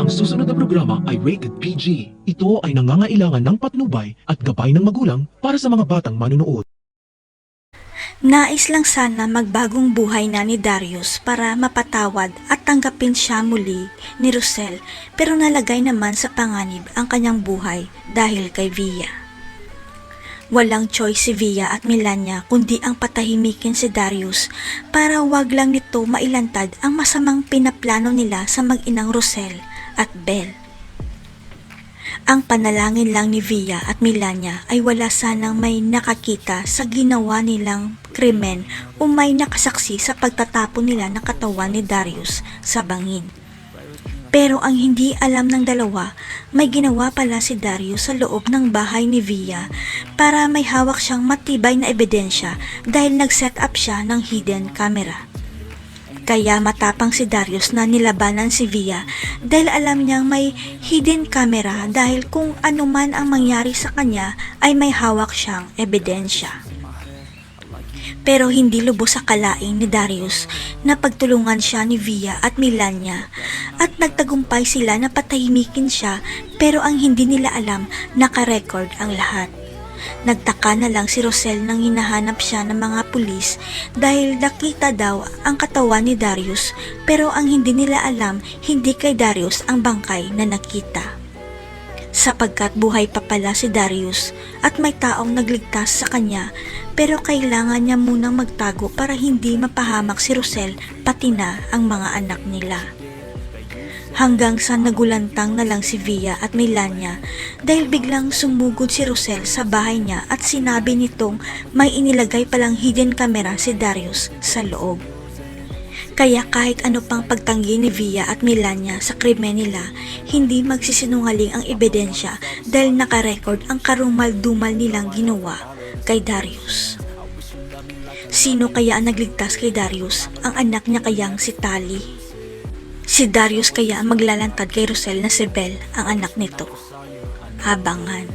Ang susunod na programa ay rated PG. Ito ay nangangailangan ng patnubay at gabay ng magulang para sa mga batang manunood. Nais lang sana magbagong buhay na ni Darius para mapatawad at tanggapin siya muli ni Rosel, pero nalagay naman sa panganib ang kanyang buhay dahil kay Via. Walang choice si Via at Melania kundi ang patahimikin si Darius para wag lang nito mailantad ang masamang pinaplano nila sa mag-inang Rosel at Belle. Ang panalangin lang ni Via at Melania ay wala sanang may nakakita sa ginawa nilang krimen o may nakasaksi sa pagtatapon nila ng katawan ni Darius sa bangin. Pero ang hindi alam ng dalawa, may ginawa pala si Darius sa loob ng bahay ni Via para may hawak siyang matibay na ebidensya dahil nag-set up siya ng hidden camera. Kaya matapang si Darius na nilabanan si Via dahil alam niyang may hidden camera dahil kung ano man ang mangyari sa kanya ay may hawak siyang ebidensya. Pero hindi lubos sa kalaing ni Darius na pagtulungan siya ni Via at Melania at nagtagumpay sila na patahimikin siya, pero ang hindi nila alam, naka-record ang lahat. Nagtaka na lang si Rosel nang hinahanap siya ng mga pulis dahil nakita daw ang katawan ni Darius, pero ang hindi nila alam, hindi kay Darius ang bangkay na nakita. Sapagkat buhay pa pala si Darius at may taong nagligtas sa kanya, pero kailangan niya munang magtago para hindi mapahamak si Rosel pati na ang mga anak nila. Hanggang sa nagulantang na lang si Via at Melania dahil biglang sumugod si Rosel sa bahay niya at sinabi nitong may inilagay palang hidden camera si Darius sa loob. Kaya kahit ano pang pagtanggi ni Via at Melania sa krimen nila, hindi magsisinungaling ang ebidensya dahil nakarecord ang karumal-dumal nilang ginawa kay Darius. Sino kaya ang nagligtas kay Darius? Ang anak niya kayang si Tali? Si Darius kaya ang maglalantad kay Rosel na si Belle ang anak nito? Abangan.